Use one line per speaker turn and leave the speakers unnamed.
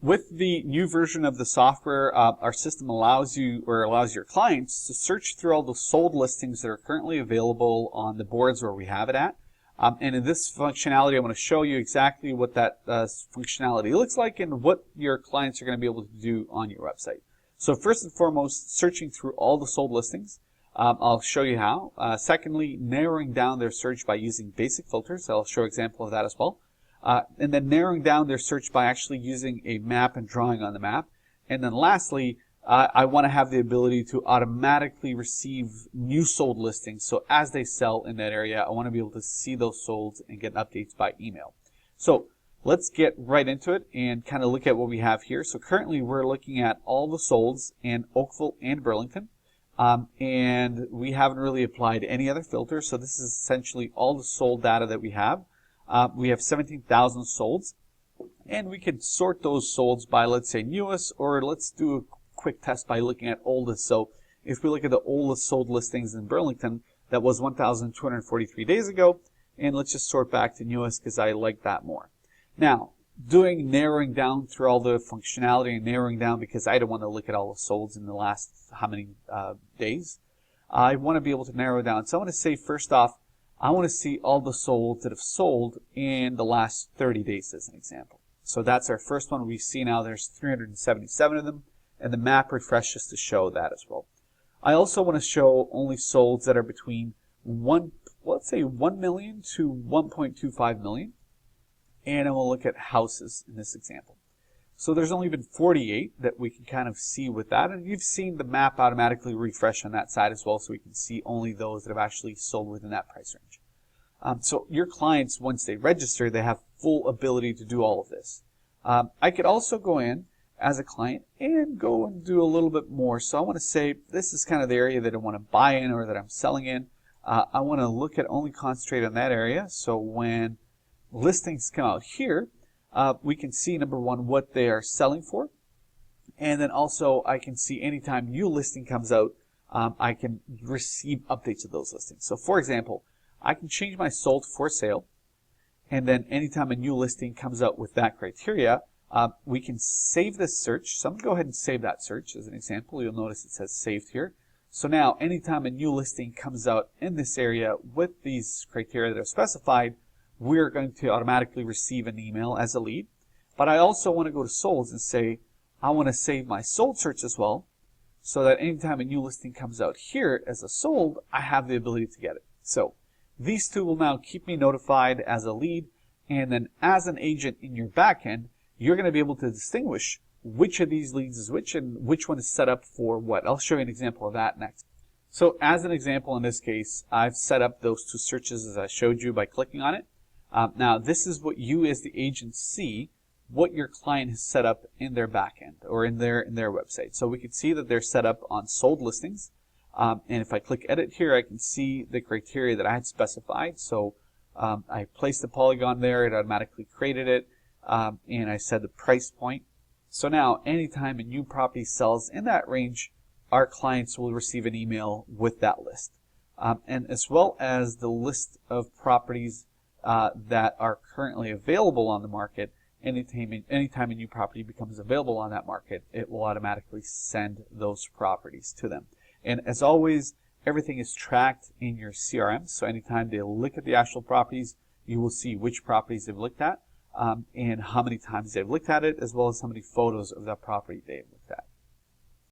With the new version of the software, our system allows you, or allows your clients, to search through all the sold listings that are currently available on the boards where we have it at. And in this functionality, I want to show you exactly what that functionality looks like and what your clients are going to be able to do on your website. So first and foremost, searching through all the sold listings. I'll show you how. Secondly, narrowing down their search by using basic filters. I'll show an example of that as well. And then narrowing down their search by actually using a map and drawing on the map. And then lastly, I want to have the ability to automatically receive new sold listings. So as they sell in that area, I want to be able to see those solds and get updates by email. So let's get right into it and kind of look at what we have here. So currently we're looking at all the solds in Oakville and Burlington. And we haven't really applied any other filters. So this is essentially all the sold data that we have. We have 17,000 solds, and we could sort those solds by, let's say, newest, or let's do a quick test by looking at oldest. So if we look at the oldest sold listings in Burlington, that was 1,243 days ago, and let's just sort back to newest because I like that more. Now, doing narrowing down through all the functionality and narrowing down because I don't want to look at all the solds in the last how many days. I want to be able to narrow down. So I want to say first off, I want to see all the solds that have sold in the last 30 days as an example. So that's our first one. We see now there's 377 of them, and the map refreshes to show that as well. I also want to show only solds that are between let's say 1 million to 1.25 million. And I will look at houses in this example. So there's only been 48 that we can kind of see with that. And you've seen the map automatically refresh on that side as well, so we can see only those that have actually sold within that price range. So your clients, once they register, they have full ability to do all of this. I could also go in as a client and go and do a little bit more. So I want to say this is kind of the area that I want to buy in or that I'm selling in. I want to look at only concentrate on that area. So when listings come out here, we can see, number one, what they are selling for. And then also I can see anytime new listing comes out, I can receive updates of those listings. So for example, I can change my sold for sale. And then anytime a new listing comes out with that criteria, we can save this search. So I'm going to go ahead and save that search as an example. You'll notice it says saved here. So now anytime a new listing comes out in this area with these criteria that are specified, we're going to automatically receive an email as a lead. But I also want to go to solds and say, I want to save my sold search as well, so that anytime a new listing comes out here as a sold, I have the ability to get it. So these two will now keep me notified as a lead, and then as an agent in your backend, you're going to be able to distinguish which of these leads is which and which one is set up for what. I'll show you an example of that next. So as an example in this case, I've set up those two searches as I showed you by clicking on it. Now, this is what you as the agent see, what your client has set up in their backend or in their website. So we can see that they're set up on sold listings. And if I click edit here, I can see the criteria that I had specified. So I placed the polygon there, it automatically created it, and I said the price point. So now, anytime a new property sells in that range, our clients will receive an email with that list. And as well as the list of properties that are currently available on the market. Anytime a new property becomes available on that market, it will automatically send those properties to them. And as always, everything is tracked in your CRM. So anytime they look at the actual properties, you will see which properties they've looked at and how many times they've looked at it, as well as how many photos of that property they've looked at.